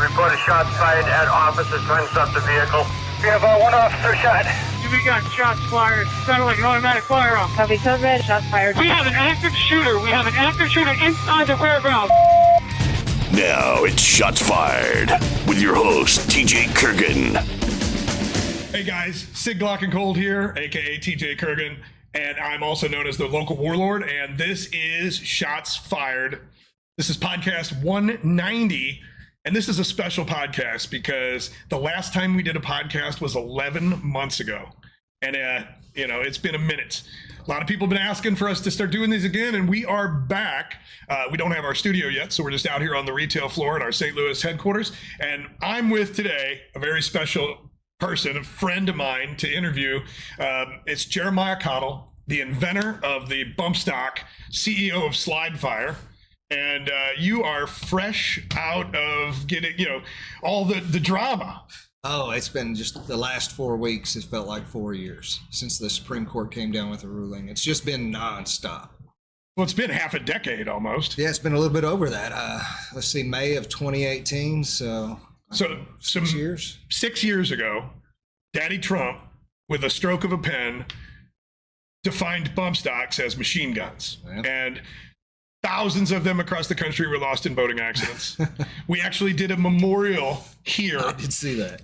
Report a shots fired at officers trying to stop the vehicle. We have one officer shot. We got shots fired. Sounded like an automatic firearm. Copy, code red, shots fired. We have an active shooter. We have an active shooter inside the fairground. Now it's Shots Fired with your host, TJ Kurgan. Hey guys, Sid Glockencold here, aka TJ Kurgan, and I'm also known as the local warlord, and this is Shots Fired. This is podcast 190, and this is a special podcast because the last time we did a podcast was 11 months ago, and it's been a minute. A lot of people have been asking for us to start doing these again, and we are back. We don't have our studio yet, so we're just out here on the retail floor at our St. Louis headquarters, and I'm with today a very special person, a friend of mine to interview. It's Jeremiah Cottle, the inventor of the bump stock, CEO of Slidefire. And you are fresh out of getting, all the drama. Oh, it's been just the last 4 weeks. It felt like 4 years since the Supreme Court came down with a ruling. It's just been nonstop. Well, it's been half a decade almost. Yeah, it's been a little bit over that. Let's see, May of 2018. So 6 years. 6 years ago, Daddy Trump, with a stroke of a pen, defined bump stocks as machine guns. Yep. And thousands of them across the country were lost in boating accidents. We actually did a memorial here. I did see that.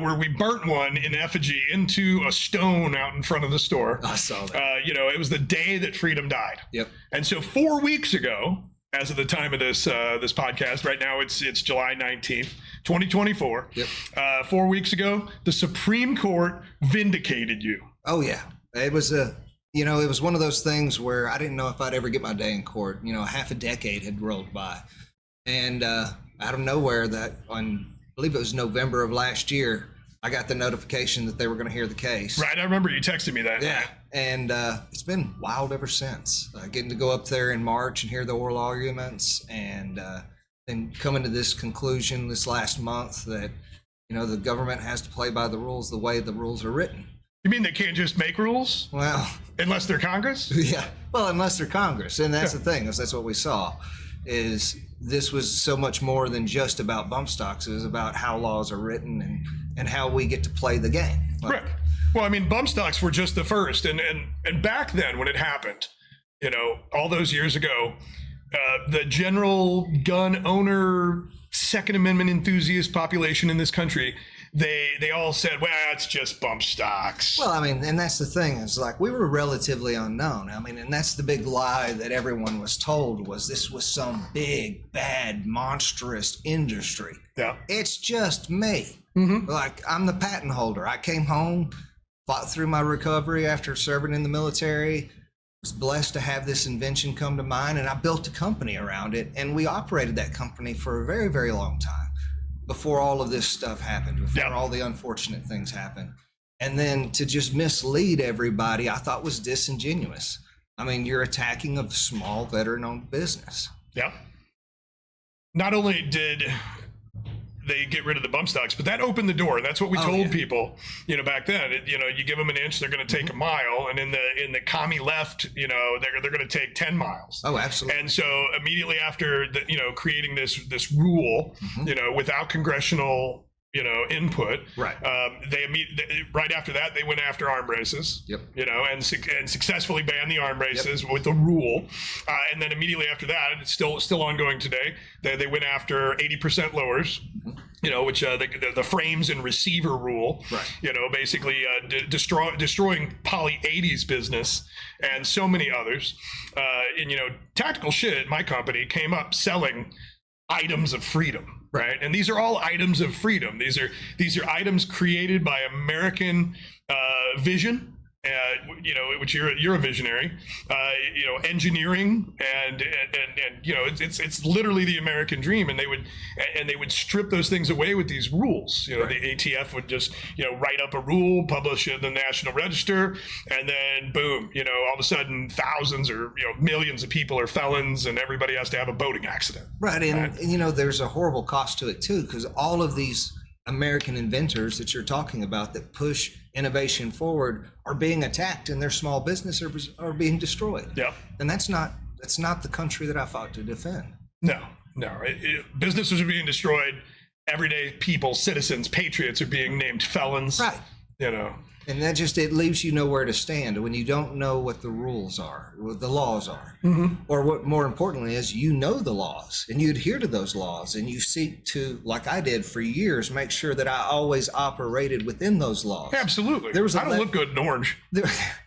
Where we burnt one in effigy into a stone out in front of the store. I saw that. It was the day that freedom died. Yep. And so 4 weeks ago, as of the time of this podcast, right now it's July 19th, 2024. Yep. 4 weeks ago, the Supreme Court vindicated you. Oh yeah, it was it was one of those things where I didn't know if I'd ever get my day in court. Half a decade had rolled by, and out of nowhere, I believe it was November of last year, I got the notification that they were going to hear the case. Right, I remember you texted me that. Yeah, and it's been wild ever since. Getting to go up there in March and hear the oral arguments, and then coming to this conclusion this last month that the government has to play by the rules the way the rules are written. You mean they can't just make rules? Well, unless they're Congress? Yeah. Well, unless they're Congress. And that's the thing, that's what we saw, is this was so much more than just about bump stocks. It was about how laws are written and how we get to play the game. Right. Well, I mean, bump stocks were just the first. And back then when it happened, all those years ago, the general gun owner, Second Amendment enthusiast population in this country, they all said, well, it's just bump stocks. Well, I mean, and that's the thing, is like we were relatively unknown. I mean, and that's the big lie that everyone was told, was this was some big, bad, monstrous industry. Yeah. It's just me. Mm-hmm. Like, I'm the patent holder. I came home, fought through my recovery after serving in the military, was blessed to have this invention come to mind, and I built a company around it, and we operated that company for a very, very long time before all of this stuff happened, before all the unfortunate things happened. And then to just mislead everybody, I thought was disingenuous. I mean, you're attacking a small veteran-owned business. Yeah. Not only did they get rid of the bump stocks, but that opened the door. That's what we told people, back then. You give them an inch, they're going to take a mile, and in the commie left, they're going to take 10 miles. Oh, absolutely. And so immediately after creating this rule, without congressional input, right? Right after that, they went after arm races. Yep. And successfully banned the arm races with the rule, and then immediately after that, it's still ongoing today. They went after 80% lowers, which the frames and receiver rule, right? Basically destroying Poly 80's business and so many others. TacticalSht, my company, came up selling items of freedom. Right. And these are all items of freedom. These are items created by American vision, which you're a visionary, engineering and it's literally the American dream. And they would strip those things away with these rules. The ATF would just, write up a rule, publish it in the National Register, and then boom, all of a sudden thousands or millions of people are felons and everybody has to have a boating accident. Right. And there's a horrible cost to it too, because all of these American inventors that you're talking about that push innovation forward are being attacked, and their small business are being destroyed. Yeah. And that's not the country that I fought to defend. No. Businesses are being destroyed. everyday people, citizens, patriots are being named felons. Right. You know. And that just, it leaves you nowhere to stand when you don't know what the rules are, what the laws are. Or what more importantly is, you know the laws and you adhere to those laws and you seek to, like I did for years, make sure that I always operated within those laws. Absolutely. I don't look good in orange.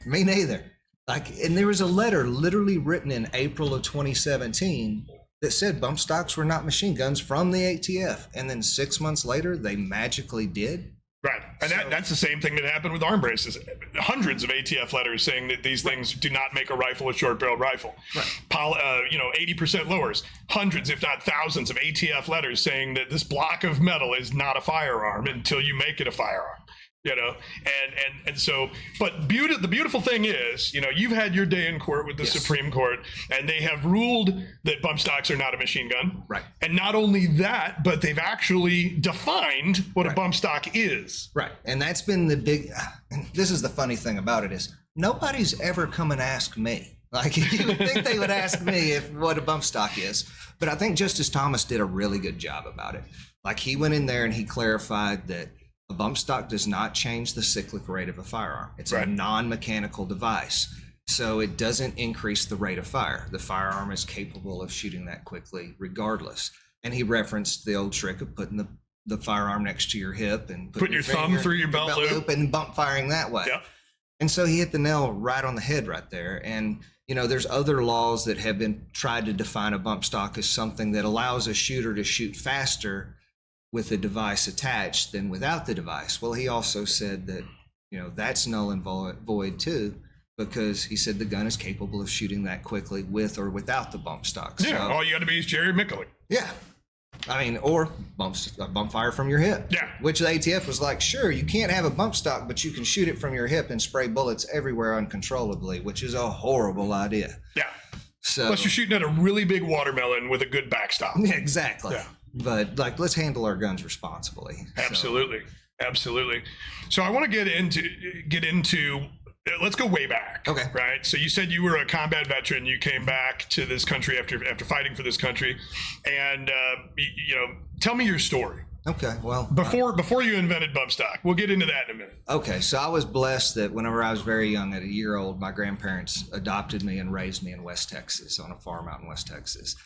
Me neither. And there was a letter literally written in April of 2017 that said bump stocks were not machine guns from the ATF. And then 6 months later, they magically did. Right. And that's the same thing that happened with arm braces. Hundreds of ATF letters saying that these things do not make a rifle a short-barreled rifle. Right. 80% lowers. Hundreds, if not thousands, of ATF letters saying that this block of metal is not a firearm until you make it a firearm. You know, and so, but the beautiful thing is, you know, you've had your day in court with the Supreme Court, and they have ruled that bump stocks are not a machine gun. Right. And not only that, but they've actually defined what a bump stock is. Right. And that's been the big, and this is the funny thing about it is, nobody's ever come and asked me. Like, you would think they would ask me what a bump stock is, but I think Justice Thomas did a really good job about it. Like, he went in there and he clarified that a bump stock does not change the cyclic rate of a firearm. It's a non-mechanical device, so it doesn't increase the rate of fire. The firearm is capable of shooting that quickly regardless. And he referenced the old trick of putting the firearm next to your hip and putting your thumb through your belt loop and bump firing that way. Yep. And so he hit the nail right on the head right there. And, you know, there's other laws that have been tried to define a bump stock as something that allows a shooter to shoot faster with the device attached than without the device. Well, he also said that, you know, that's null and void too, because he said the gun is capable of shooting that quickly with or without the bump stock. Yeah, so, all you got to be is Jerry Mickley. Yeah. I mean, or bump fire from your hip. Yeah. Which the ATF was like, sure, you can't have a bump stock, but you can shoot it from your hip and spray bullets everywhere uncontrollably, which is a horrible idea. Yeah. So, unless you're shooting at a really big watermelon with a good backstop. Yeah, exactly. Yeah. But like, let's handle our guns responsibly. Absolutely. Absolutely. So I want to get into let's go way back. Okay. Right. So you said you were a combat veteran. You came back to this country after fighting for this country, and you know, tell me your story. Okay. Well, before you invented bump stock, we'll get into that in a minute. Okay. So I was blessed that whenever I was very young, at a year old, my grandparents adopted me and raised me in West Texas on a farm out in West Texas.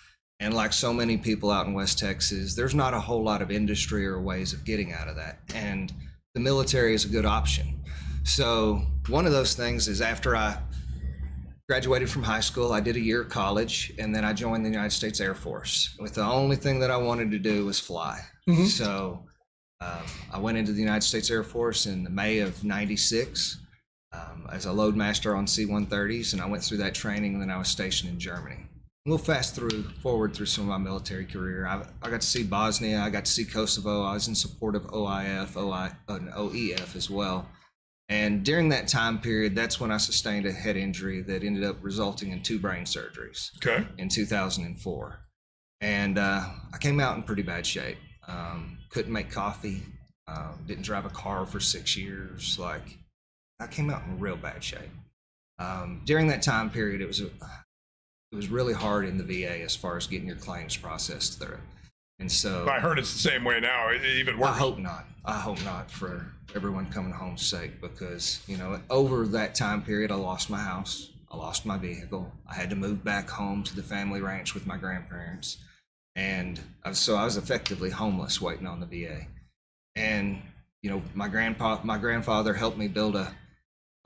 And like so many people out in West Texas, there's not a whole lot of industry or ways of getting out of that. And the military is a good option. So one of those things is, after I graduated from high school, I did a year of college, and then I joined the United States Air Force with the only thing that I wanted to do was fly. Mm-hmm. So I went into the United States Air Force in May of '96 as a loadmaster on C-130s, and I went through that training, and then I was stationed in Germany. We'll fast forward through some of my military career. I got to see Bosnia. I got to see Kosovo. I was in support of OIF, and OEF as well. And during that time period, that's when I sustained a head injury that ended up resulting in 2 brain surgeries. Okay. In 2004. And I came out in pretty bad shape. Couldn't make coffee. Didn't drive a car for 6 years. Like, I came out in real bad shape. During that time period, it was really hard in the VA as far as getting your claims processed through. And so I heard it's the same way now, even worse. I hope not for everyone coming home safe, because, you know, over that time period, I lost my house, I lost my vehicle, I had to move back home to the family ranch with my grandparents. And I was effectively homeless waiting on the VA. And, you know, my grandfather helped me build a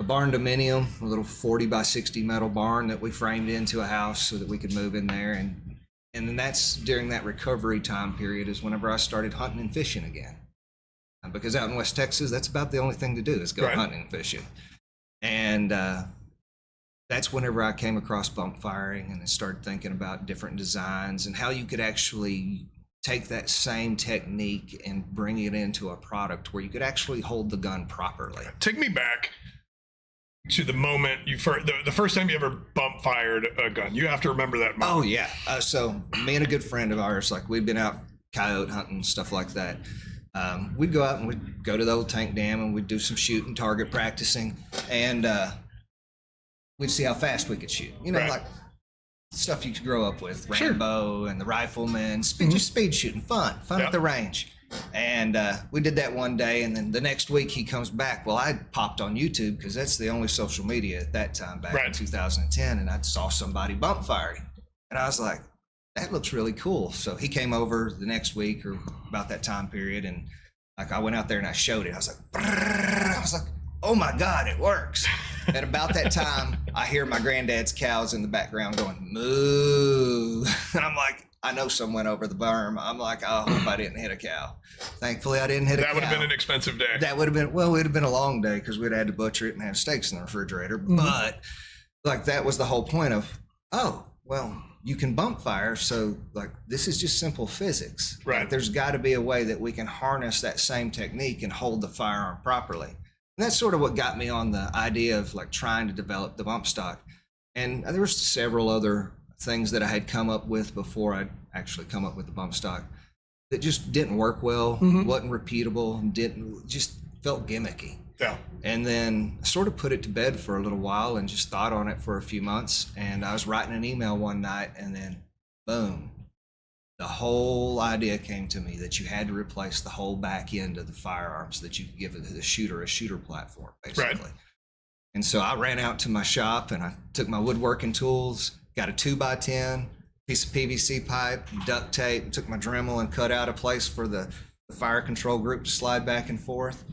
barn dominium, a little 40 by 60 metal barn that we framed into a house so that we could move in there. And then that's during that recovery time period is whenever I started hunting and fishing again. Because out in West Texas, that's about the only thing to do is go hunting and fishing. And that's whenever I came across bump firing and started thinking about different designs and how you could actually take that same technique and bring it into a product where you could actually hold the gun properly. Take me back to the moment the first time you ever bump fired a gun. You have to remember that moment. Oh yeah. So me and a good friend of ours, like, we'd been out coyote hunting, stuff like that. We'd go out and we'd go to the old tank dam and we'd do some shooting, target practicing, and we'd see how fast we could shoot. You know, like stuff you could grow up with, Rambo and the Rifleman, just speed shooting, fun at the range. And we did that one day, and then the next week he comes back. Well, I popped on YouTube because that's the only social media at that time back in 2010, and I saw somebody bump firing. And I was like, that looks really cool. So he came over the next week or about that time period, and like I went out there and I showed it. I was like, oh my God, it works. And about that time, I hear my granddad's cows in the background going, moo. And I'm like, I know someone over the berm. I'm like, oh, I hope I didn't hit a cow. Thankfully, I didn't hit a cow. That would have been an expensive day. That would have been, well, it would have been a long day because we'd had to butcher it and have steaks in the refrigerator. But like that was the whole point of, oh, well, you can bump fire. So like, this is just simple physics. Right. Like, there's got to be a way that we can harness that same technique and hold the firearm properly. And that's sort of what got me on the idea of like trying to develop the bump stock. And there was several other things that I had come up with before I'd actually come up with the bump stock that just didn't work well, wasn't repeatable, just felt gimmicky. Yeah. And then I sort of put it to bed for a little while and just thought on it for a few months. And I was writing an email one night, and then boom, the whole idea came to me that you had to replace the whole back end of the firearms, that you could give the shooter a shooter platform, basically. Right. And so I ran out to my shop and I took my woodworking tools, got a 2x10 piece of PVC pipe, duct tape, took my Dremel and cut out a place for the fire control group to slide back and forth.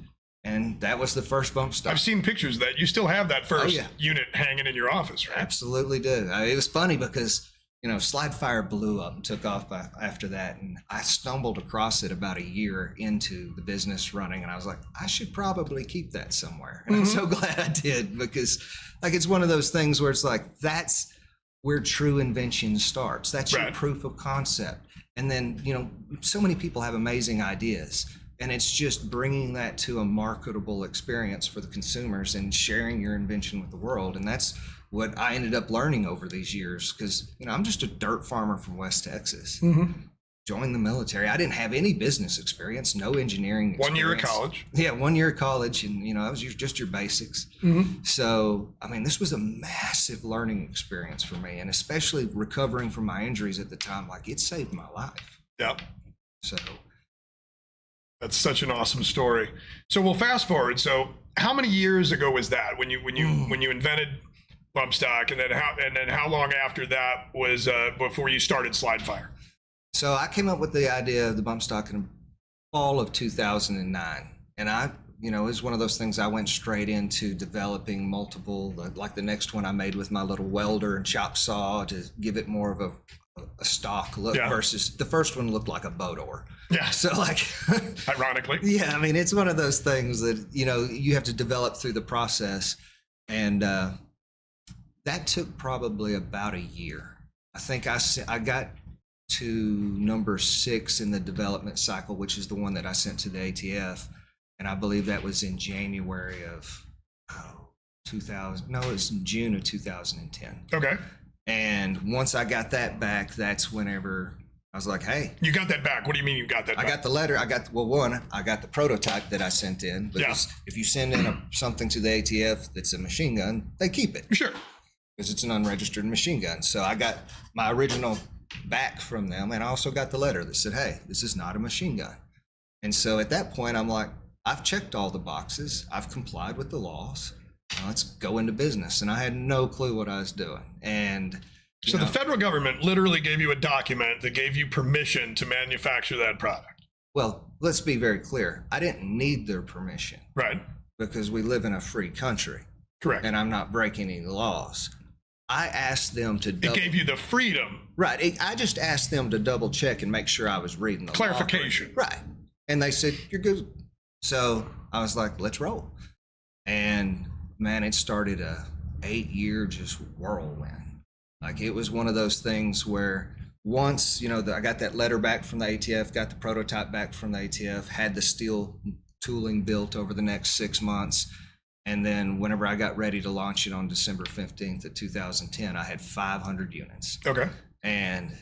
And that was the first bump stock. I've seen pictures of that. You still have that first unit hanging in your office, right? Absolutely do. It was funny because, Slidefire blew up and took off after that. And I stumbled across it about a year into the business running. And I was like, I should probably keep that somewhere. And I'm so glad I did, because like, it's one of those things where it's like, that's where true invention starts. That's your proof of concept. And then, so many people have amazing ideas. And it's just bringing that to a marketable experience for the consumers and sharing your invention with the world. And that's what I ended up learning over these years, because I'm just a dirt farmer from West Texas. Joined the military. I didn't have any business experience, no engineering experience. 1 year of college. Yeah, 1 year of college, and I was just your basics. So this was a massive learning experience for me, and especially recovering from my injuries at the time, like it saved my life. Yep. So that's such an awesome story. So we'll fast forward. So how many years ago was that when you invented bump stock, and then how long after that was before you started Slidefire? So I came up with the idea of the bump stock in fall of 2009, and it was one of those things I went straight into developing multiple, like the next one I made with my little welder and chop saw to give it more of a stock look versus the first one looked like a boat oar. Yeah. So like, ironically. Yeah, it's one of those things that, you have to develop through the process. And that took probably about a year. I think I got to number 6 in the development cycle, which is the one that I sent to the ATF. And I believe that was in January of 2000. No, it was in June of 2010. Okay. And once I got that back, that's whenever I was like, hey. You got that back? What do you mean you got that back? I got the letter. I got the prototype that I sent in. Because if you send in something to the ATF that's a machine gun, they keep it. Sure. Because it's an unregistered machine gun. So I got my original back from them, and I also got the letter that said, hey, this is not a machine gun. And so at that point, I'm like, I've checked all the boxes. I've complied with the laws. Let's go into business. And I had no clue what I was doing. And so the federal government literally gave you a document that gave you permission to manufacture that product. Well, let's be very clear. I didn't need their permission. Right. Because we live in a free country. Correct. And I'm not breaking any laws. I asked them to It gave you the freedom. Right. I just asked them to double check and make sure I was reading the clarification. Law. Right. And they said, you're good. So I was like, let's roll. And man, it started a 8-year just whirlwind. Like it was one of those things where once, I got that letter back from the ATF, got the prototype back from the ATF, had the steel tooling built over the next 6 months. And then whenever I got ready to launch it on December 15th of 2010, I had 500 units. Okay. And,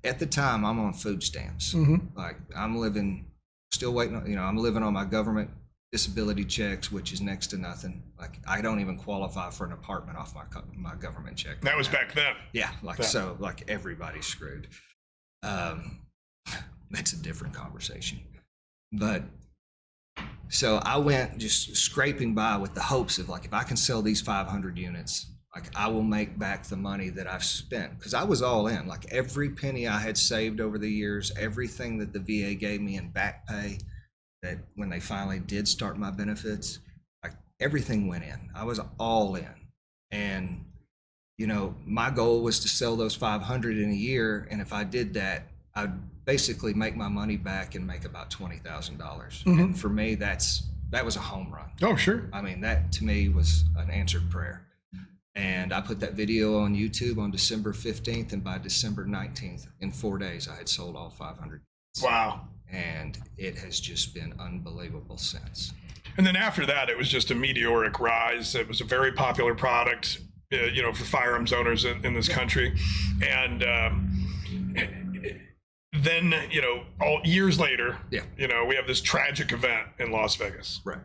at the time I'm on food stamps. Like I'm living, still waiting on, I'm living on my government disability checks, which is next to nothing. Like I don't even qualify for an apartment off my government check. That was back then. Yeah. So like everybody's screwed. That's a different conversation. But so I went just scraping by with the hopes of like, if I can sell these 500 units, like I will make back the money that I've spent, because I was all in. Like every penny I had saved over the years, everything that the VA gave me in back pay, that when they finally did start my benefits, like everything went in. I was all in. And, you know, my goal was to sell those 500 in a year. And if I did that, I'd basically make my money back and make about $20,000. And for me, that was a home run. Oh, sure. I mean, that to me was an answered prayer. And I put that video on YouTube on December 15th, and by December 19th, in 4 days, I had sold all 500. Wow. And it has just been unbelievable since. And then after that, it was just a meteoric rise. It was a very popular product, you know, for firearms owners in this country. And then, you know, all years later, you know, we have this tragic event in Las Vegas. Right.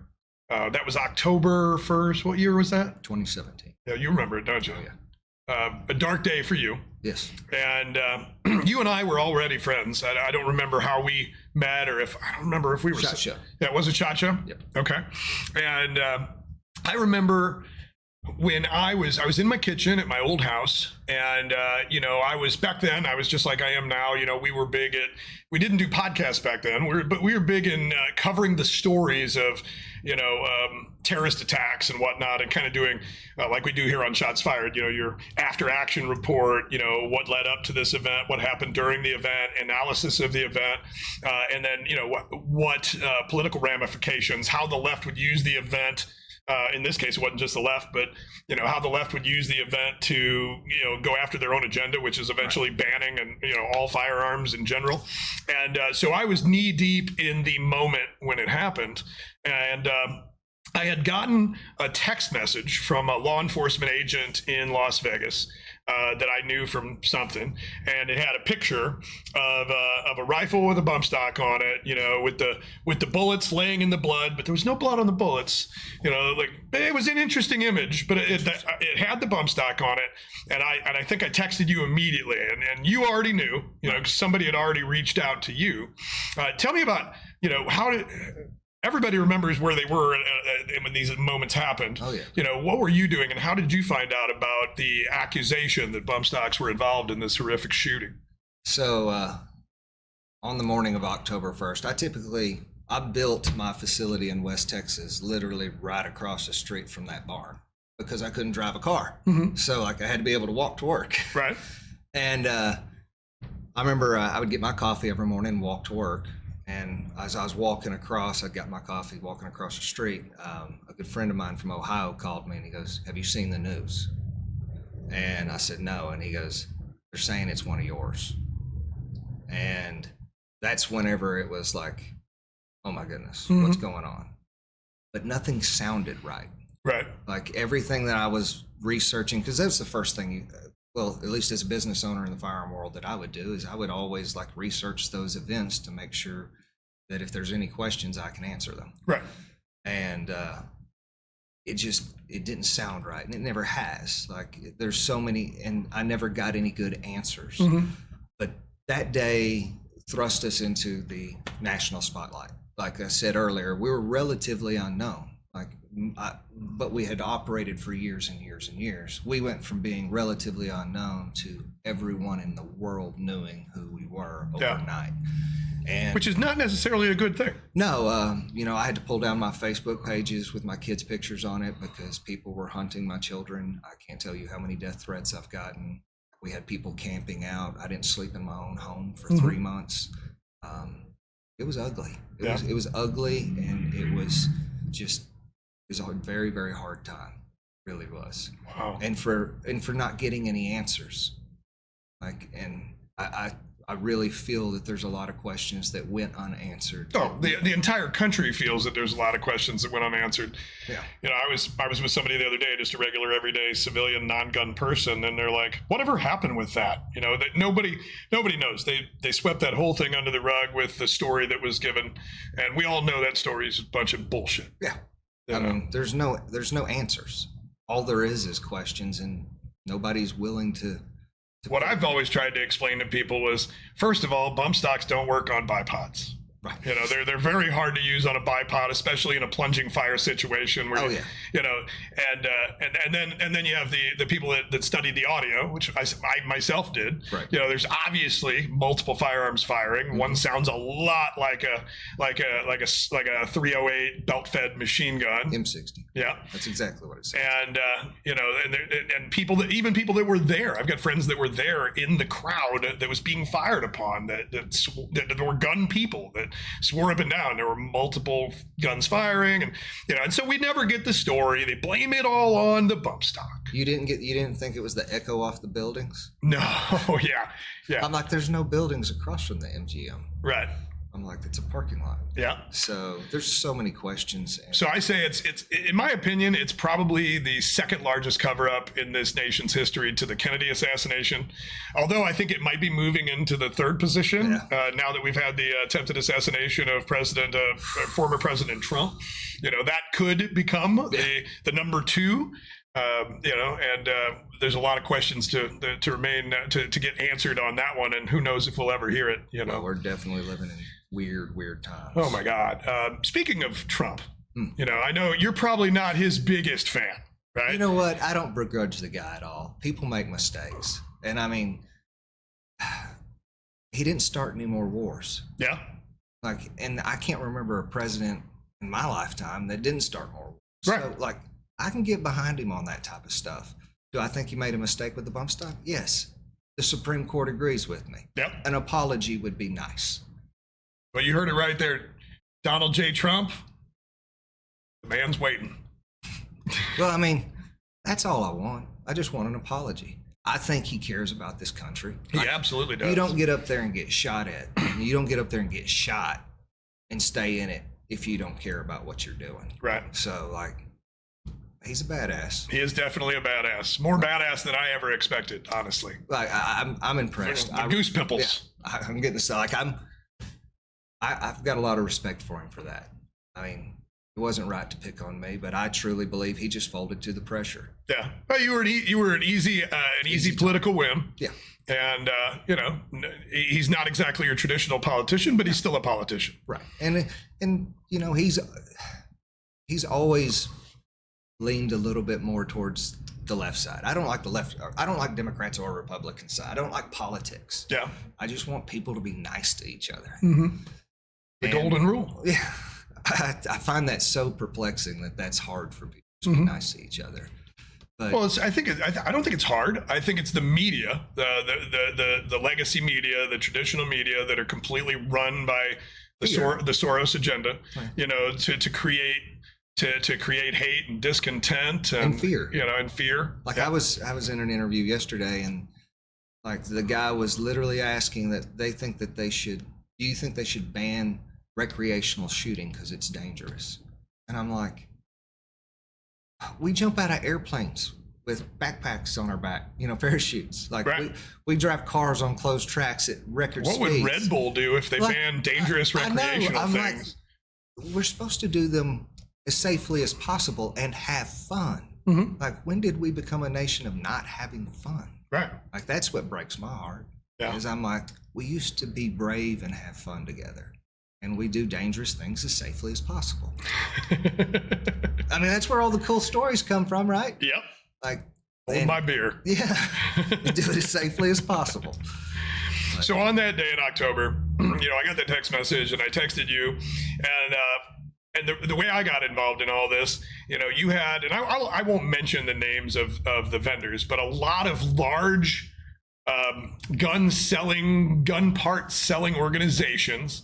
That was October 1st. What year was that? 2017. Yeah, you remember it, don't you? Oh, yeah. A dark day for you. Yes. And you and I were already friends. I don't remember how we met, or I don't remember if we were. SHOT Show. Yeah, was it SHOT Show? Yep. Okay. And I remember when I was in my kitchen at my old house, and you know, back then I was just like I am now. You know, we didn't do podcasts back then, but we were big in covering the stories of, you know, terrorist attacks and whatnot, and kind of doing like we do here on Shots Fired, you know, your after action report, you know, what led up to this event, what happened during the event, analysis of the event, and then, you know, what political ramifications, how the left would use the event. In this case, it wasn't just the left, but, you know, how the left would use the event to, you know, go after their own agenda, which is eventually banning and, you know, all firearms in general. And so I was knee deep in the moment when it happened. And I had gotten a text message from a law enforcement agent in Las Vegas that I knew from something, and it had a picture of a rifle with a bump stock on it, you know, with the bullets laying in the blood, but there was no blood on the bullets. You know, like, it was an interesting image, but it had the bump stock on it, and I think I texted you immediately, and you already knew, you know, 'cause somebody had already reached out to you. Tell me about, you know, how did. Everybody remembers where they were when these moments happened. Oh, yeah. You know, what were you doing, and how did you find out about the accusation that bump stocks were involved in this horrific shooting? So on the morning of October 1st, I built my facility in West Texas literally right across the street from that barn because I couldn't drive a car. So like I had to be able to walk to work. Right. And I remember I would get my coffee every morning and walk to work. And as I was walking across, I got my coffee walking across the street. A good friend of mine from Ohio called me and he goes, "Have you seen the news?" And I said, "No." And he goes, "They're saying it's one of yours." And that's whenever it was like, oh my goodness, what's going on? But nothing sounded right. Right. Like everything that I was researching, because that's the first thing well, at least as a business owner in the firearm world that I would do, is I would always like research those events to make sure that if there's any questions, I can answer them. Right. And it didn't sound right, and it never has. Like there's so many, and I never got any good answers. But that day thrust us into the national spotlight. Like I said earlier, we were relatively unknown. But we had operated for years and years and years. We went from being relatively unknown to everyone in the world knowing who we were overnight. And which is not necessarily a good thing. No, you know, I had to pull down my Facebook pages with my kids' pictures on it because people were hunting my children. I can't tell you how many death threats I've gotten. We had people camping out. I didn't sleep in my own home for 3 months. It was ugly. It was ugly, and it was a very, very hard time. It really was. Wow. And for not getting any answers. I really feel that there's a lot of questions that went unanswered. Oh, the entire country feels that there's a lot of questions that went unanswered. Yeah. You know, I was with somebody the other day, just a regular, everyday civilian, non-gun person, and they're like, "Whatever happened with that?" You know, that nobody knows. They swept that whole thing under the rug with the story that was given, and we all know that story is a bunch of bullshit. Yeah. I mean, there's no answers. All there is questions, and nobody's willing to. What I've always tried to explain to people was, first of all, bump stocks don't work on bipods. Right. You know, they're very hard to use on a bipod, especially in a plunging fire situation where you know, and then you have the people that study the audio, which I myself did. Right. You know, there's obviously multiple firearms firing. One sounds a lot like a 308 belt-fed machine gun. M60. Yeah, That's exactly what it says. and you know, and people that were there. I've got friends that were there in the crowd that was being fired upon. That there were gun people that swore up and down there were multiple guns firing, and you know, and so we never get the story. They blame it all on the bump stock. You didn't think it was the echo off the buildings? No, yeah. I'm like, there's no buildings across from the MGM. Right. I'm like, it's a parking lot. Yeah. So there's so many questions. So I say it's in my opinion, it's probably the second largest cover up in this nation's history to the Kennedy assassination. Although I think it might be moving into the third position now that we've had the attempted assassination of former President Trump. You know, that could become the number two. You know, and there's a lot of questions to remain to get answered on that one, and who knows if we'll ever hear it. You know, well, we're definitely living in weird times. Oh my God! Speaking of Trump, you know, I know you're probably not his biggest fan, right? You know what? I don't begrudge the guy at all. People make mistakes, and I mean, he didn't start any more wars. Yeah. Like, and I can't remember a president in my lifetime that didn't start more wars. Right. So, like, I can get behind him on that type of stuff. Do I think he made a mistake with the bump stock? Yes. The Supreme Court agrees with me. Yep. An apology would be nice. Well, you heard it right there. Donald J. Trump, the man's waiting. Well, I mean, that's all I want. I just want an apology. I think he cares about this country. He absolutely does. You don't get up there and get shot at. You don't get up there and get shot and stay in it if you don't care about what you're doing. Right. So, like, he's a badass. He is definitely a badass. More badass than I ever expected, honestly. Like, I'm impressed. The goose pimples. Yeah, I'm getting this. Like, I've got a lot of respect for him for that. I mean, it wasn't right to pick on me, but I truly believe he just folded to the pressure. Yeah. Well, you were an easy political whim. Yeah. And you know, he's not exactly your traditional politician, but he's still a politician. Right. And you know, he's always leaned a little bit more towards the left side. I don't like the left. I don't like Democrats or Republican side. I don't like politics. Yeah. I just want people to be nice to each other. Mm-hmm. The golden rule. Yeah. I find that so perplexing that's hard for people to be nice to each other. But, well, I don't think it's hard. I think it's the media, the legacy media, the traditional media that are completely run by the Soros agenda. Right. You know, to create hate and discontent and fear. You know, and fear. Like, I was in an interview yesterday, and like the guy was literally asking that they think that they should. Do you think they should ban recreational shooting because it's dangerous? And I'm like, we jump out of airplanes with backpacks on our back, you know, parachutes. Like, right. we drive cars on closed tracks at record speeds. What would Red Bull do if they banned dangerous recreational things? Like, we're supposed to do them as safely as possible and have fun. Mm-hmm. Like, when did we become a nation of not having fun? Right. Like, that's what breaks my heart. Yeah. Is I'm like, we used to be brave and have fun together, and we do dangerous things as safely as possible. I mean, that's where all the cool stories come from, right? Yep. Like, hold my beer. Yeah. Do it as safely as possible. But, so on that day in October, you know, I got that text message and I texted you, and the way I got involved in all this, you know, you had, and I won't mention the names of the vendors, but a lot of large gun parts selling organizations,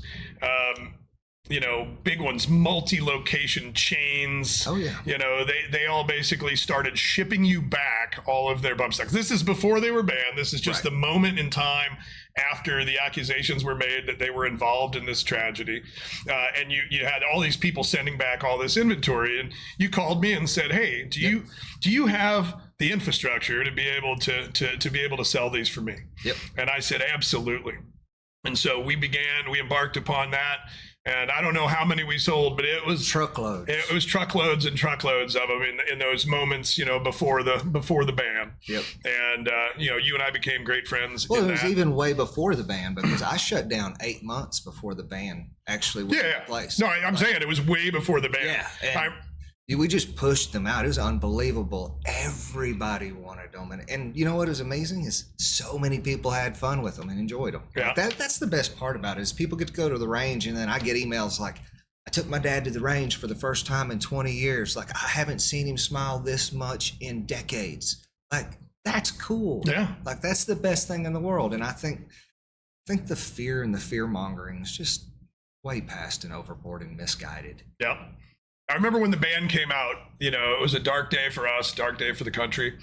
you know, big ones, multi-location chains. Oh yeah. You know, they all basically started shipping you back all of their bump stocks. This is before they were banned. This is just the moment in time after the accusations were made that they were involved in this tragedy. And you had all these people sending back all this inventory, and you called me and said, hey, do you have the infrastructure to be able to sell these for me? Yep. And I said, absolutely. And so we embarked upon that. And I don't know how many we sold, but it was Truckloads. It was truckloads and truckloads of them in those moments, before the ban. Yep. And you and I became great friends. Well, in it was that. even way before the ban, because I shut down 8 months before the ban actually was in place. No, I'm saying it was way before the ban. Yeah. We just pushed them out. It was unbelievable. Everybody wanted them. And you know what is amazing is so many people had fun with them and enjoyed them. Yeah. That's the best part about it, is people get to go to the range, and then I get emails like, I took my dad to the range for the first time in 20 years. Like, I haven't seen him smile this much in decades. Like, that's cool. Yeah. Like, that's the best thing in the world. And I think the fear and the fear mongering is just way past and overboard and misguided. Yep. I remember when the ban came out, it was a dark day for us, dark day for the country.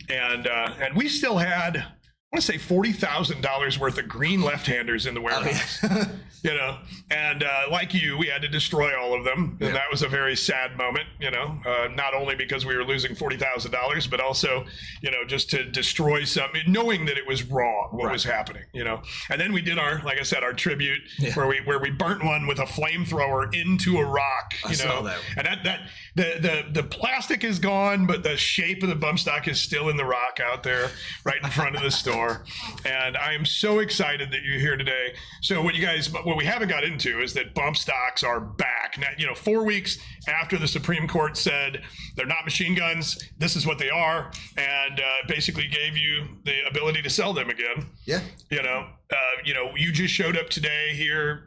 And we still had, I want to say $40,000 worth of green left-handers in the warehouse. Oh, yeah. And like you, we had to destroy all of them. And Yeah. that was a very sad moment, not only because we were losing $40,000, but also, just to destroy something, knowing that it was wrong, what was happening, And then we did like I said, our tribute where we burnt one with a flamethrower into a rock, I saw that. And the plastic is gone, but the shape of the bump stock is still in the rock out there right in front of the store. And I am so excited that you're here today. So what we haven't got into is that bump stocks are back. Now, 4 weeks after the Supreme Court said they're not machine guns, this is what they are, and basically gave you the ability to sell them again. Yeah. You just showed up today here,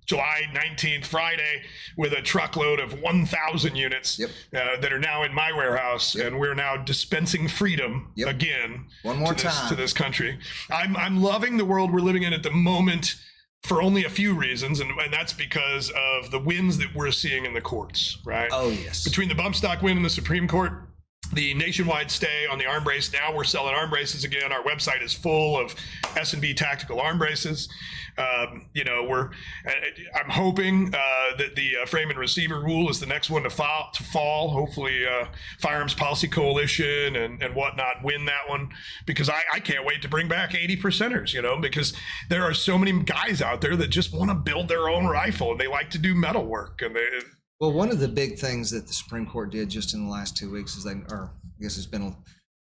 July 19th, Friday, with a truckload of 1,000 units that are now in my warehouse, and we're now dispensing freedom again. One more to time this country. I'm loving the world we're living in at the moment for only a few reasons, and that's because of the wins that we're seeing in the courts, right? Oh, yes. Between the bump stock win in the Supreme Court, the nationwide stay on the arm brace. Now we're selling arm braces again. Our website is full of S&B tactical arm braces. I'm hoping that the frame and receiver rule is the next one to fall. Hopefully, Firearms Policy Coalition and whatnot win that one, because I can't wait to bring back 80%ers, because there are so many guys out there that just want to build their own rifle, and they like to do metal work, and Well, one of the big things that the Supreme Court did just in the last 2 weeks is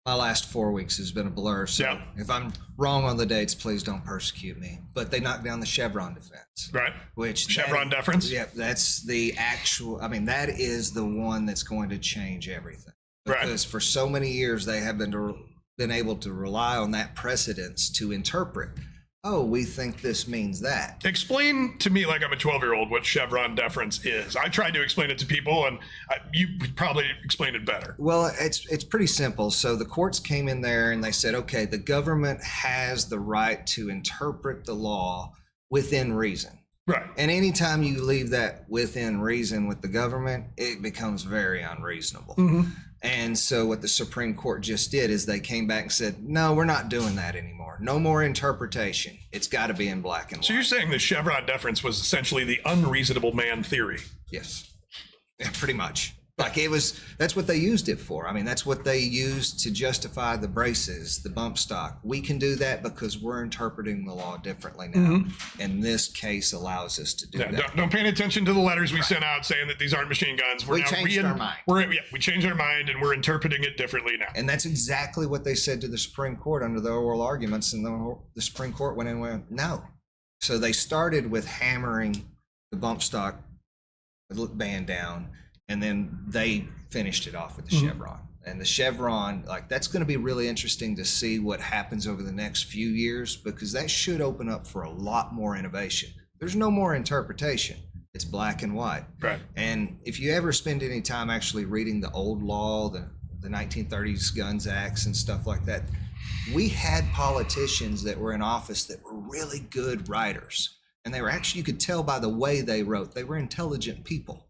my last 4 weeks has been a blur. So if I'm wrong on the dates, please don't persecute me. But they knocked down the Chevron defense. Right. Which Chevron deference? Yeah, that's the actual, that is the one that's going to change everything. Because for so many years, they have been able to rely on that precedence to interpret, oh, we think this means that. Explain to me, like I'm a 12-year-old, what Chevron deference is. I tried to explain it to people, and you probably explained it better. Well, it's pretty simple. So the courts came in there and they said, okay, the government has the right to interpret the law within reason. Right. And anytime you leave that within reason with the government, it becomes very unreasonable. Mm-hmm. And so what the Supreme Court just did is they came back and said, no, we're not doing that anymore. No more interpretation. It's got to be in black and white. So you're saying the Chevron deference was essentially the unreasonable man theory? Yes. Yeah, pretty much. That's what they used it for. That's what they used to justify the braces, the bump stock. We can do that because we're interpreting the law differently now. Mm-hmm. And this case allows us to do that. Don't pay attention to the letters we sent out saying that these aren't machine guns. We changed our mind. We changed our mind, and we're interpreting it differently now. And that's exactly what they said to the Supreme Court under the oral arguments. And the Supreme Court went in and went, no. So they started with hammering the bump stock ban down. And then they finished it off with the Chevron. And the Chevron, that's going to be really interesting to see what happens over the next few years, because that should open up for a lot more innovation. There's no more interpretation. It's black and white. Right. And if you ever spend any time actually reading the old law, the 1930s Guns Acts and stuff like that, we had politicians that were in office that were really good writers. And they were actually, you could tell by the way they wrote, they were intelligent people.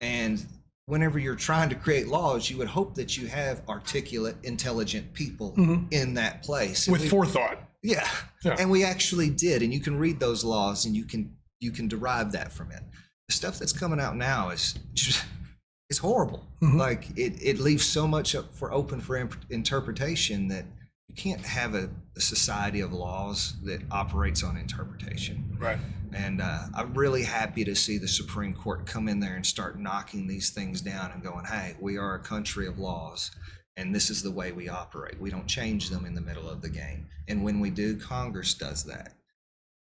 And whenever you're trying to create laws, you would hope that you have articulate, intelligent people in that place. With forethought. Yeah. And we actually did. And you can read those laws and you can derive that from it. The stuff that's coming out now is just, it's horrible. Mm-hmm. It leaves so much open for interpretation that you can't have a society of laws that operates on interpretation. Right. And I'm really happy to see the Supreme Court come in there and start knocking these things down and going, hey, we are a country of laws, and this is the way we operate. We don't change them in the middle of the game. And when we do, Congress does that.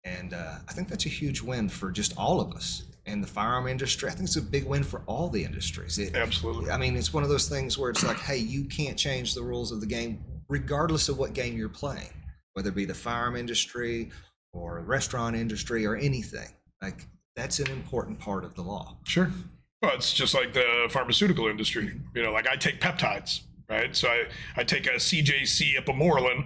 And I think that's a huge win for just all of us. And the firearm industry, I think it's a big win for all the industries. Absolutely. I mean, it's one of those things where it's like, hey, you can't change the rules of the game regardless of what game you're playing, whether it be the firearm industry or restaurant industry or anything. Like, that's an important part of the law. Sure. Well, it's just like the pharmaceutical industry. You know, like I take peptides, right? So I take a CJC Ep.190,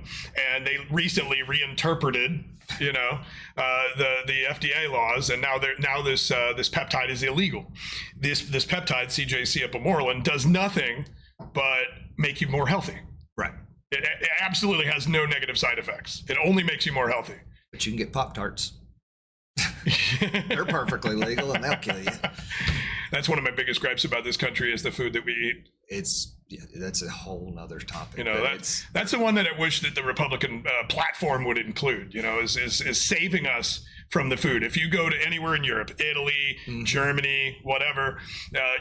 and they recently reinterpreted, you know, the FDA laws, and now this peptide is illegal. This peptide CJC Ep.190 does nothing but make you more healthy. Right. It absolutely has no negative side effects. It only makes you more healthy. But you can get Pop-Tarts. They're perfectly legal, and they'll kill you. That's one of my biggest gripes about this country is the food that we eat. That's a whole nother topic. You know, that's the one that I wish that the Republican platform would include, you know, is saving us from the food. If you go to anywhere in Europe, Italy, Germany, whatever,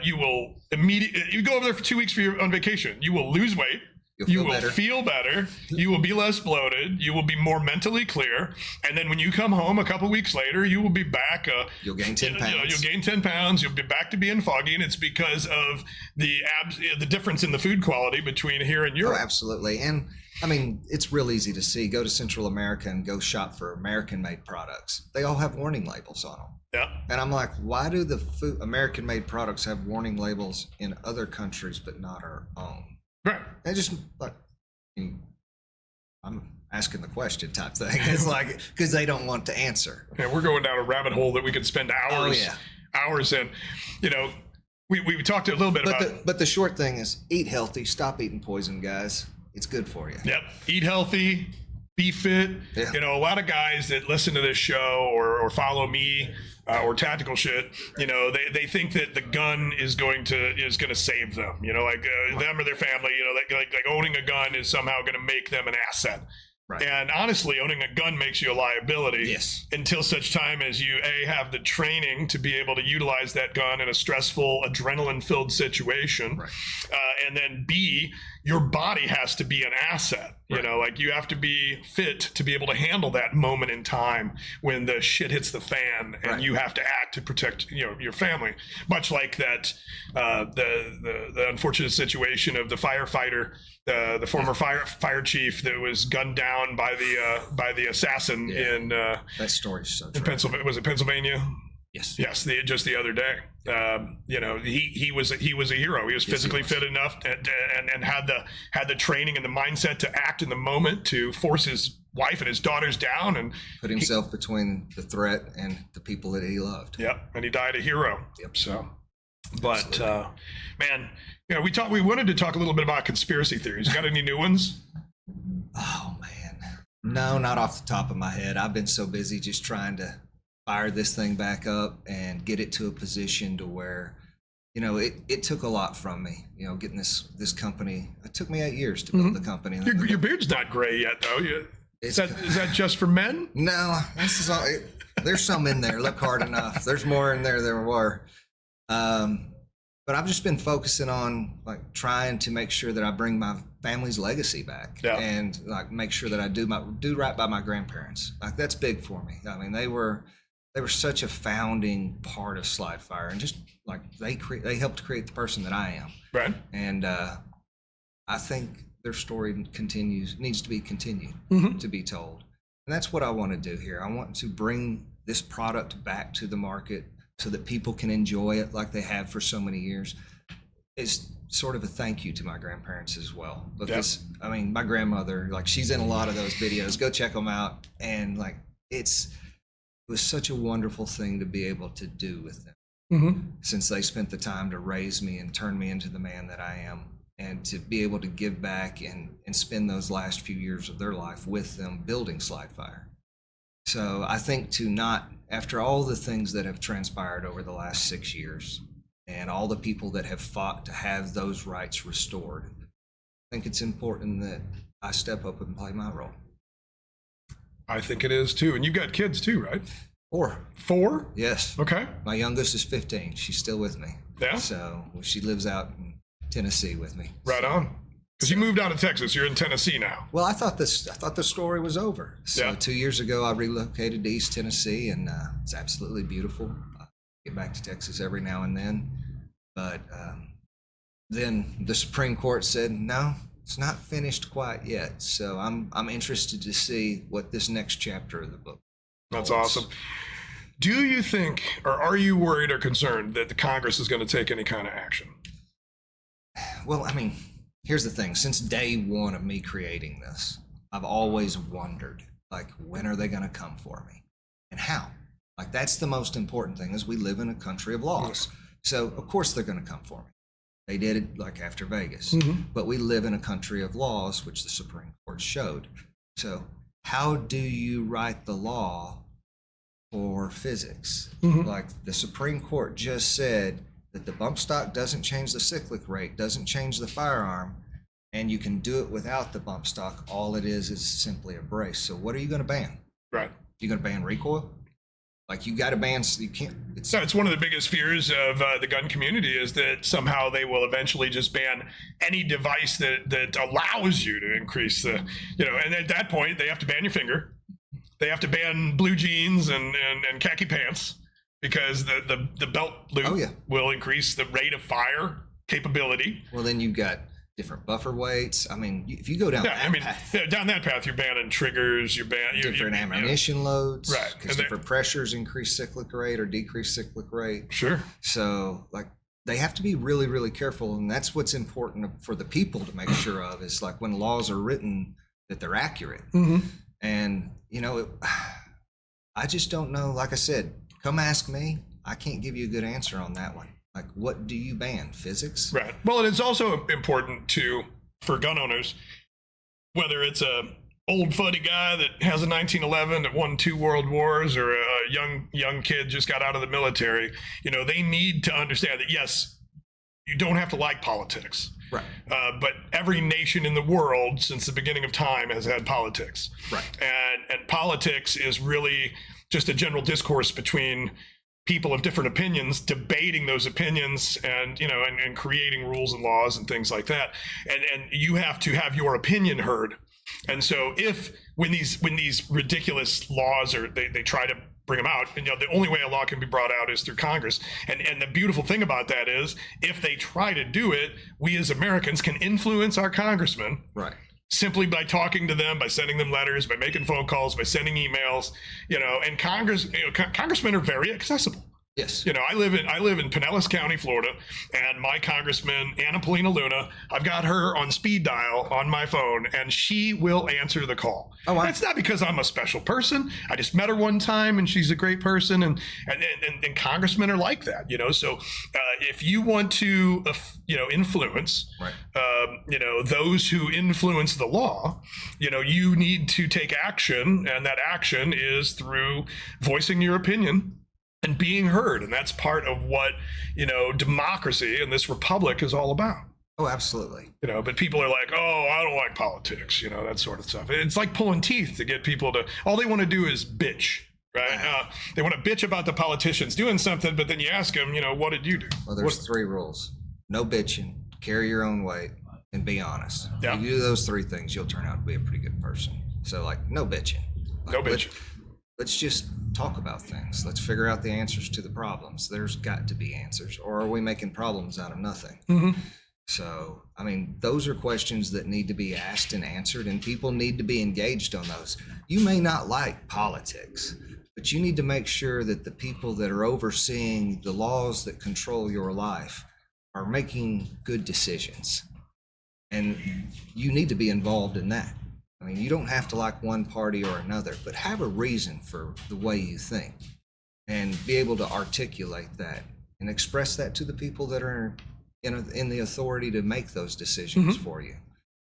you will you go over there for 2 weeks on vacation, you will lose weight. You will feel better. You will be less bloated. You will be more mentally clear. And then when you come home a couple weeks later, you will be back. You'll gain 10 pounds. You'll gain 10 pounds. You'll be back to being foggy. And it's because of the difference in the food quality between here and Europe. Oh, absolutely. And I mean, it's real easy to see. Go to Central America and go shop for American-made products. They all have warning labels on them. Yeah. And I'm like, why do the American-made products have warning labels in other countries but not our own? Right. They just like, I'm asking the question type thing. It's like, because they don't want to answer. Yeah, we're going down a rabbit hole that we could spend hours in. You know, we talked a little bit about. But the short thing is, eat healthy. Stop eating poison, guys. It's good for you. Yep. Eat healthy. Be fit. Yeah. You know, a lot of guys that listen to this show or follow me or Tactical Shit, you know, they think that the gun is going to save them. You know, like them or their family. You know, like owning a gun is somehow going to make them an asset. Right. And honestly, owning a gun makes you a liability. Yes. Until such time as you have the training to be able to utilize that gun in a stressful, adrenaline-filled situation, right. And then B, your body has to be an asset. Right. You know, like you have to be fit to be able to handle that moment in time when the shit hits the fan, and right. you have to act to protect, you know, your family. Much like that, the unfortunate situation of the firefighter. The former fire chief that was gunned down by the assassin in that story's so true. In Pennsylvania. Was it Pennsylvania? Yes. Yes. Just the other day. You know, he was a hero. He was physically fit enough and had the training and the mindset to act in the moment to force his wife and his daughters down and put himself between the threat and the people that he loved. Yep. And he died a hero. Yep. So, but man. You know, we wanted to talk a little bit about conspiracy theories. You got any new ones? Oh, man. No, not off the top of my head. I've been so busy just trying to fire this thing back up and get it to a position to where, you know, it took a lot from me, you know, getting this company. It took me 8 years to build the company. Your beard's not gray yet, though. Is that just for men? No, this is all. There's some in there. Look hard enough. There's more in there than there were. But I've just been focusing on like trying to make sure that I bring my family's legacy back and like make sure that I do right by my grandparents. Like that's big for me. I mean, they were such a founding part of Slidefire, and just like they helped create the person that I am. Right. And I think their story needs to be continued to be told. And that's what I want to do here. I want to bring this product back to the market, so that people can enjoy it like they have for so many years. It's sort of a thank you to my grandparents as well. Because, I mean, my grandmother, like she's in a lot of those videos. Go check them out. And like, it was such a wonderful thing to be able to do with them. Since they spent the time to raise me and turn me into the man that I am. And to be able to give back and spend those last few years of their life with them building Slidefire. So I think after all the things that have transpired over the last 6 years and all the people that have fought to have those rights restored, I think it's important that I step up and play my role. I think it is too. And you've got kids too, right? 4. 4? Yes. Okay. My youngest is 15. She's still with me. Yeah. So she lives out in Tennessee with me. Right on. Because you moved out of Texas. You're in Tennessee now. Well, I thought the story was over. So Yeah. 2 years ago, I relocated to East Tennessee, and it's absolutely beautiful. I get back to Texas every now and then. But then the Supreme Court said, no, it's not finished quite yet. So I'm interested to see what this next chapter of the book That's holds. awesome. Do you think, or are you worried or concerned that the Congress is going to take any kind of action? Well, I mean, here's the thing. Since day one of me creating this, I've always wondered, like, when are they going to come for me? And how? Like, that's the most important thing, is we live in a country of laws. So, of course, they're going to come for me. They did it, like, after Vegas. But we live in a country of laws, which the Supreme Court showed. So, how do you write the law for physics? Like, the Supreme Court just said that the bump stock doesn't change the cyclic rate, doesn't change the firearm, and you can do it without the bump stock. All it is simply a brace. So what are you going to ban? Right. You going to ban recoil? Like, you got to ban, you can't. So it's one of the biggest fears of the gun community is that somehow they will eventually just ban any device that allows you to increase the, and at that point they have to ban your finger. They have to ban blue jeans and khaki pants because the belt loop will increase the rate of fire capability. Well, then you've got different buffer weights. I mean, if you go down path, down that path, you're banning triggers, you're banning different ammunition loads, right? Because different pressures increase cyclic rate or decrease cyclic rate. Sure. So, like, they have to be really, really careful, and that's what's important for the people to make sure of. Is like when laws are written that they're accurate. And I just don't know. Like I said, come ask me. I can't give you a good answer on that one. Like, what do you ban? Physics? Right. Well, and it's also important for gun owners, whether it's a old fuddy guy that has a 1911 that won 2 world wars, or a young kid just got out of the military. They need to understand that, yes, you don't have to like politics. Right. But every nation in the world since the beginning of time has had politics. Right. And politics is really just a general discourse between people of different opinions debating those opinions and creating rules and laws and things like that. And you have to have your opinion heard. And so when these ridiculous laws they try to bring them out, and the only way a law can be brought out is through Congress. And the beautiful thing about that is if they try to do it, we as Americans can influence our congressmen. Right. Simply by talking to them, by sending them letters, by making phone calls, by sending emails, and congressmen are very accessible. Yes. I live in Pinellas County, Florida, and my congressman, Anna Polina Luna, I've got her on speed dial on my phone, and she will answer the call. Oh, wow. It's not because I'm a special person. I just met her one time, and she's a great person, and congressmen are like that, So if you want to, influence, those who influence the law, you need to take action, and that action is through voicing your opinion and being heard. And that's part of what, democracy and this republic is all about. Oh, absolutely. But people are like, oh, I don't like politics, that sort of stuff. It's like pulling teeth to get people to, all they want to do is bitch, right? They want to bitch about the politicians doing something, but then you ask them, what did you do? Well, there's 3 rules. No bitching, carry your own weight, and be honest. Yeah. If you do those 3 things, you'll turn out to be a pretty good person. So, like, no bitching. No bitching. Let's just talk about things. Let's figure out the answers to the problems. There's got to be answers, or are we making problems out of nothing? So, I mean, those are questions that need to be asked and answered, and people need to be engaged on those. You may not like politics, but you need to make sure that the people that are overseeing the laws that control your life are making good decisions. And you need to be involved in that. I mean, you don't have to like one party or another, but have a reason for the way you think and be able to articulate that and express that to the people that are in the authority to make those decisions for you.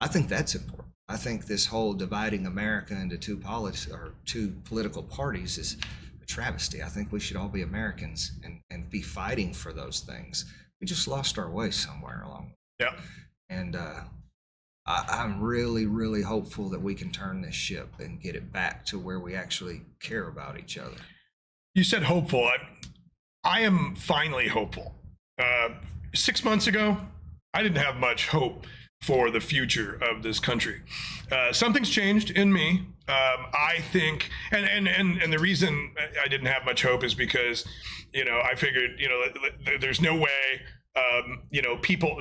I think that's important. I think this whole dividing America into 2 political parties is a travesty. I think we should all be Americans and be fighting for those things. We just lost our way somewhere along. Yeah. And I'm really, really hopeful that we can turn this ship and get it back to where we actually care about each other. You said hopeful. I am finally hopeful. 6 months ago, I didn't have much hope for the future of this country. Something's changed in me. I think, and the reason I didn't have much hope is because, I figured, there's no way,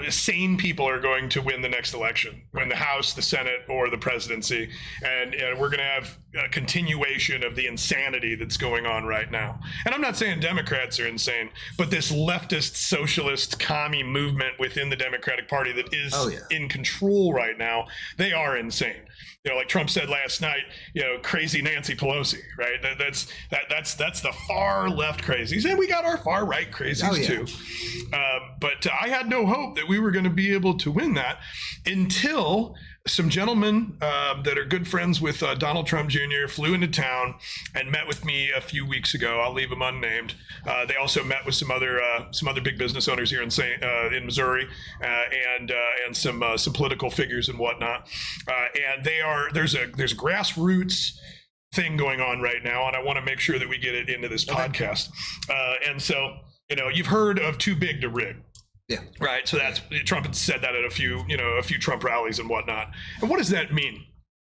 sane people are going to win the next election, win the House, the Senate, or the presidency. And we're going to have a continuation of the insanity that's going on right now. And I'm not saying Democrats are insane, but this leftist, socialist, commie movement within the Democratic Party that is in control right now, they are insane. Like Trump said last night, crazy Nancy Pelosi, right? That's the far left crazies, and we got our far right crazies too. But I had no hope that we were going to be able to win that until some gentlemen that are good friends with Donald Trump Jr. flew into town and met with me a few weeks ago. I'll leave them unnamed. They also met with some other big business owners here in Missouri and some political figures and whatnot. And there's a grassroots thing going on right now, and I want to make sure that we get it into this podcast. And so you've heard of too big to rig. Yeah. Right. So Trump had said that at a few Trump rallies and whatnot. And what does that mean?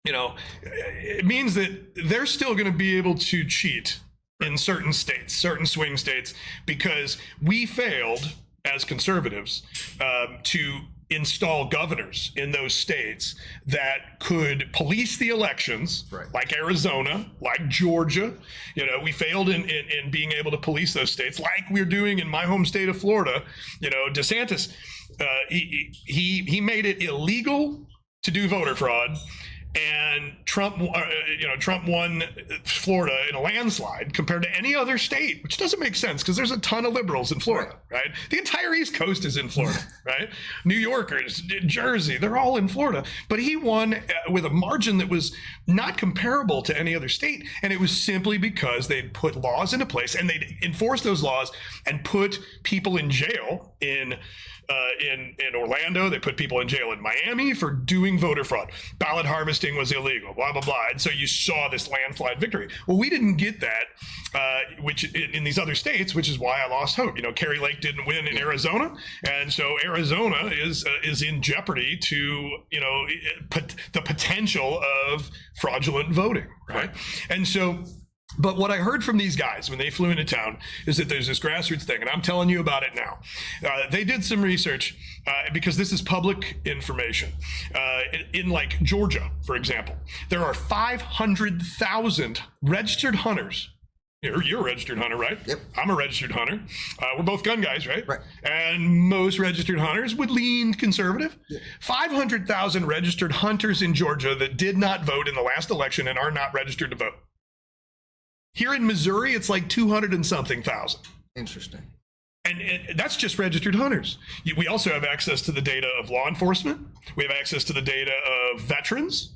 It means that they're still going to be able to cheat in certain states, certain swing states, because we failed as conservatives to install governors in those states that could police the elections, like Arizona, like Georgia. We failed in being able to police those states, like we're doing in my home state of Florida. DeSantis, he made it illegal to do voter fraud. And Trump won Florida in a landslide compared to any other state, which doesn't make sense because there's a ton of liberals in Florida, right? The entire East Coast is in Florida, right? New Yorkers, Jersey, they're all in Florida. But he won with a margin that was not comparable to any other state. And it was simply because they'd put laws into place and they'd enforce those laws and put people in jail in Orlando. They put people in jail in Miami for doing voter fraud. Ballot harvesting was illegal, blah, blah, blah. And so you saw this landslide victory. Well, we didn't get that, which in these other states, which is why I lost hope. Kerry Lake didn't win in Arizona. And so Arizona is in jeopardy to, the potential of fraudulent voting, right? And so, but what I heard from these guys when they flew into town is that there's this grassroots thing, and I'm telling you about it now. They did some research because this is public information. In like Georgia, for example, there are 500,000 registered hunters. You're a registered hunter, right? Yep. I'm a registered hunter. We're both gun guys, right? Right. And most registered hunters would lean conservative. Yeah. 500,000 registered hunters in Georgia that did not vote in the last election and are not registered to vote. Here in Missouri, it's like 200 and something thousand. Interesting. And that's just registered hunters. We also have access to the data of law enforcement. We have access to the data of veterans.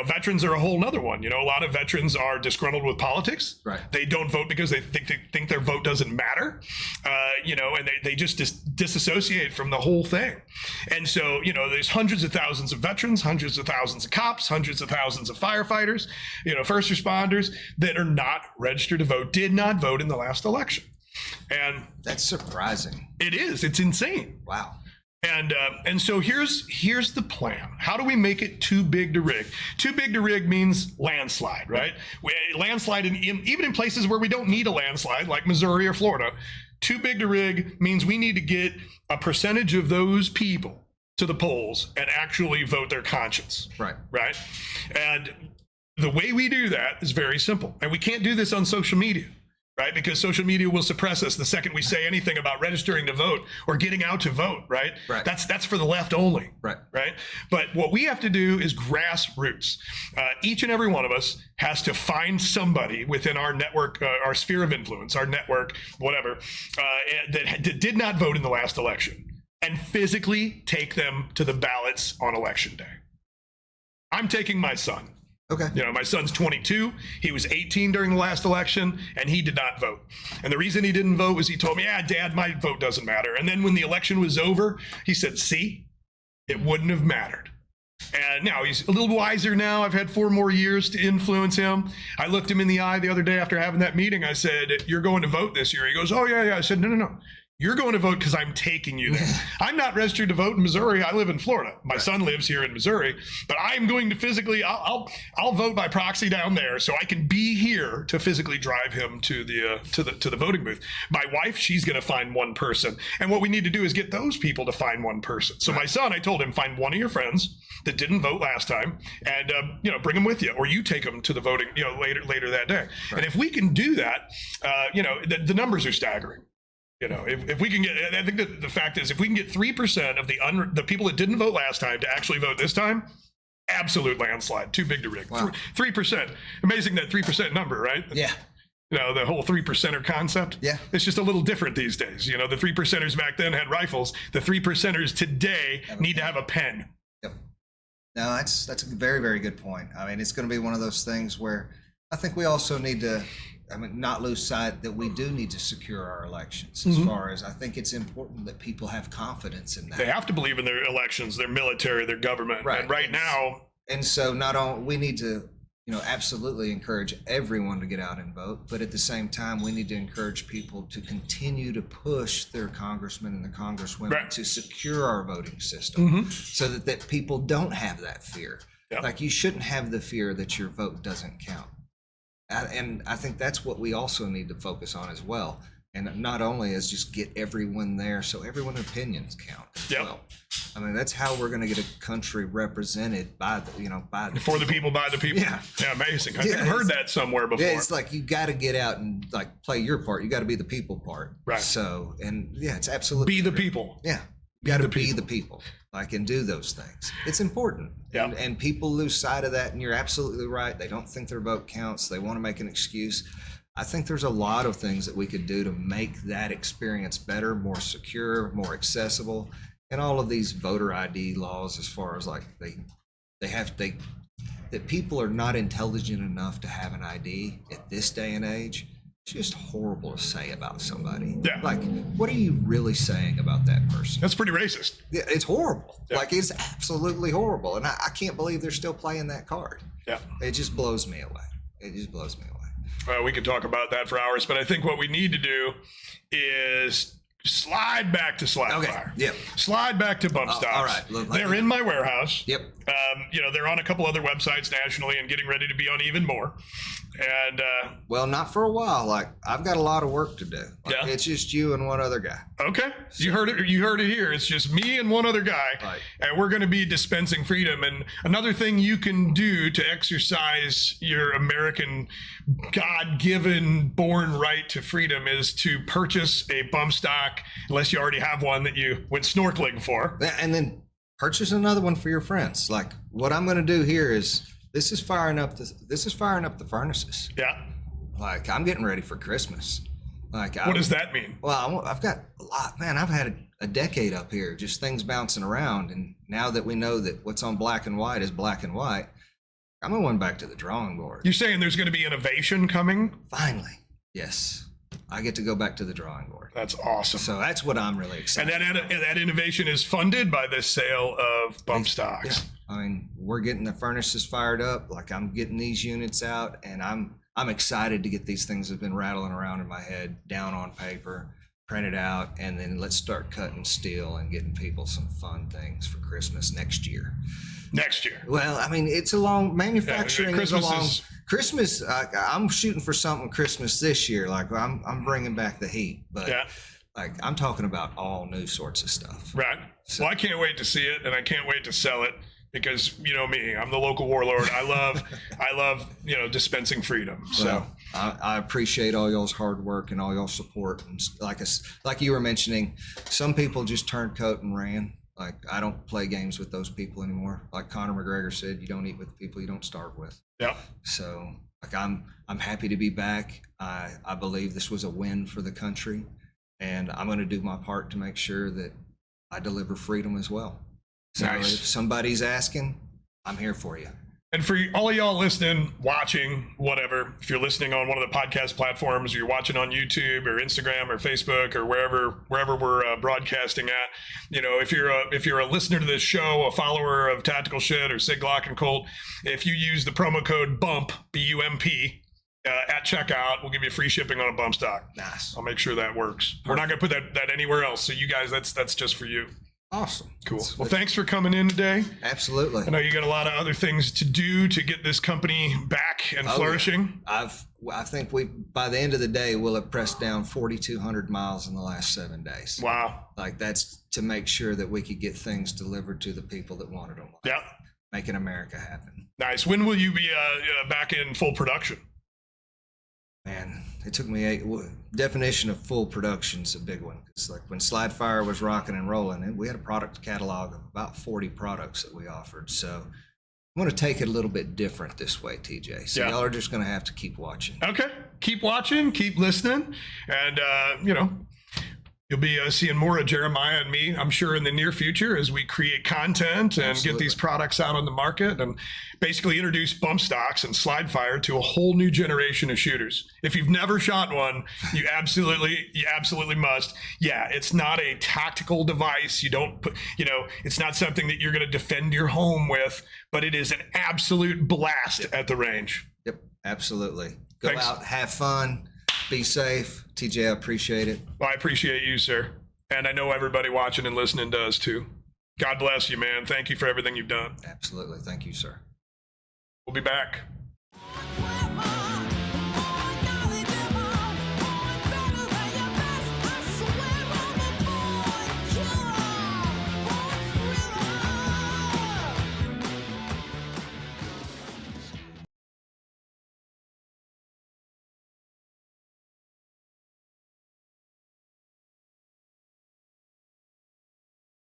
Veterans are a whole nother one. A lot of veterans are disgruntled with politics. Right. They don't vote because they think their vote doesn't matter. And they just disassociate from the whole thing. And so, there's hundreds of thousands of veterans, hundreds of thousands of cops, hundreds of thousands of firefighters, first responders that are not registered to vote, did not vote in the last election. And that's surprising. It is. It's insane. Wow. And so here's the plan. How do we make it too big to rig? Too big to rig means landslide, right? Landslide even in places where we don't need a landslide, like Missouri or Florida. Too big to rig means we need to get a percentage of those people to the polls and actually vote their conscience. Right. Right. And the way we do that is very simple. And we can't do this on social media. Right? Because social media will suppress us the second we say anything about registering to vote or getting out to vote, right? Right. That's for the left only. Right. Right. But what we have to do is grassroots. Each and every one of us has to find somebody within our network, our sphere of influence, our network, whatever, that did not vote in the last election and physically take them to the ballots on election day. I'm taking my son. Okay. My son's 22. He was 18 during the last election, and he did not vote. And the reason he didn't vote was he told me, Dad, my vote doesn't matter. And then when the election was over, he said, see, it wouldn't have mattered. And now he's a little wiser now. I've had 4 more years to influence him. I looked him in the eye the other day after having that meeting. I said, "You're going to vote this year." He goes, "Oh, yeah, yeah." I said, No. You're going to vote because I'm taking you there. I'm not registered to vote in Missouri. I live in Florida. My son lives here in Missouri, but I'm going to physically, I'll vote by proxy down there so I can be here to physically drive him to the voting booth. My wife, she's going to find one person. And what we need to do is get those people to find one person. So my son, I told him, find one of your friends that didn't vote last time and, bring them with you, or you take them to the voting, later that day. Right. And if we can do that, the numbers are staggering. If we can get, I think that the fact is, if we can get 3% of the people that didn't vote last time to actually vote this time, absolute landslide, too big to rig. Wow. 3%. Amazing, that 3% number, right? Yeah. The whole 3%er concept. Yeah. It's just a little different these days. The 3%ers back then had rifles. The 3%ers today need to have a pen. Yep. No, that's a very, very good point. I mean, it's going to be one of those things where I think we also need to, not lose sight that we do need to secure our elections. As far as I think it's important that people have confidence in that. They have to believe in their elections, their military, their government. Right. And right now. And so not only we need to, absolutely encourage everyone to get out and vote, but at the same time, we need to encourage people to continue to push their congressmen and the congresswomen to secure our voting system so that people don't have that fear. Yep. Like, you shouldn't have the fear that your vote doesn't count. And I think that's what we also need to focus on as well. And not only is just get everyone there so everyone's opinions count as well. I mean, that's how we're going to get a country represented by the For the people, by the people. Yeah, amazing. I think I've heard that somewhere before. Yeah, it's like you got to get out and play your part. You got to be the people part. Right. So, it's absolutely be the people. Yeah. You got to be the people, and do those things. It's important. Yeah. And people lose sight of that, and you're absolutely right. They don't think their vote counts. They want to make an excuse. I think there's a lot of things that we could do to make that experience better, more secure, more accessible. And all of these voter ID laws, as far as that people are not intelligent enough to have an ID at this day and age. It's just horrible to say about somebody. Yeah. Like, what are you really saying about that person? That's pretty racist. Yeah, it's horrible. Yeah. It's absolutely horrible. And I can't believe they're still playing that card. Yeah. It just blows me away. It just blows me away. Well, we could talk about that for hours, but I think what we need to do is slide back to Slidefire. Okay. Yep. Slide back to bump stocks. All right. They're in my warehouse. Yep. They're on a couple other websites nationally and getting ready to be on even more. And well, not for a while. I've got a lot of work to do. Yeah. It's just you and one other guy. Okay. You heard it. You heard it here. It's just me and one other guy, Right. And we're going to be dispensing freedom. And another thing you can do to exercise your American God-given born right to freedom is to purchase a bump stock, unless you already have one that you went snorkeling for. And then purchase another one for your friends. Like, what I'm going to do here is this is firing up the furnaces. Yeah. Like, I'm getting ready for Christmas. What does that mean? Well, I've got a lot, man. I've had a decade up here, just things bouncing around. And now that we know that what's on black and white is black and white, I'm going back to the drawing board. You're saying there's going to be innovation coming? Finally. Yes. I get to go back to the drawing board. That's awesome. So that's what I'm really excited about. And that innovation is funded by the sale of bump stocks. Yeah. I mean, we're getting the furnaces fired up. Like, I'm getting these units out, and I'm excited to get these things that have been rattling around in my head down on paper, printed out, and then let's start cutting steel and getting people some fun things for Christmas next year. Next year. Well, I mean, it's a long manufacturing. Christmas. I'm shooting for something Christmas this year. Like, I'm bringing back the heat, but I'm talking about all new sorts of stuff. Right. So, well, I can't wait to see it, and I can't wait to sell it. Because you know me, I'm the local warlord. I love dispensing freedom. So well, I appreciate all y'all's hard work and all y'all's support. And like you were mentioning, some people just turned coat and ran. Like, I don't play games with those people anymore. Like Conor McGregor said, you don't eat with the people you don't starve with. Yeah. So I'm happy to be back. I believe this was a win for the country, and I'm going to do my part to make sure that I deliver freedom as well. So nice. If somebody's asking, I'm here for you. And for all of y'all listening, watching, whatever, if you're listening on one of the podcast platforms, or you're watching on YouTube or Instagram or Facebook or wherever we're broadcasting at, you know, if you're a listener to this show, a follower of Tactical Shit or Sig Glock and Colt, if you use the promo code BUMP, B-U-M-P, at checkout, we'll give you free shipping on a bump stock. Nice. I'll make sure that works. We're not going to put that anywhere else. So you guys, that's just for you. Awesome. Cool. Well, thanks for coming in today. Absolutely. I know you got a lot of other things to do to get this company back and flourishing. Yeah. I think by the end of the day, we'll have pressed down 4,200 miles in the last 7 days. Wow. Like, that's to make sure that we could get things delivered to the people that wanted them. Yeah. Making America happen. Nice. When will you be back in full production? Man, it took me definition of full production's a big one. It's like when Slidefire was rocking and rolling, we had a product catalog of about 40 products that we offered. So I'm going to take it a little bit different this way, TJ. So y'all are just going to have to keep watching. Okay. Keep watching, keep listening. And, you know, you'll be seeing more of Jeremiah and me, I'm sure, in the near future as we create content and get these products out on the market and basically introduce bump stocks and Slidefire to a whole new generation of shooters. If you've never shot one, you absolutely must. Yeah, it's not a tactical device. You don't put, you know, it's not something that you're going to defend your home with, but it is an absolute blast at the range. Yep, absolutely. Go Thanks. out, have fun. Be safe. TJ, I appreciate it. Well, I appreciate you, sir. And I know everybody watching and listening does too. God bless you, man. Thank you for everything you've done. Absolutely. Thank you, sir. We'll be back.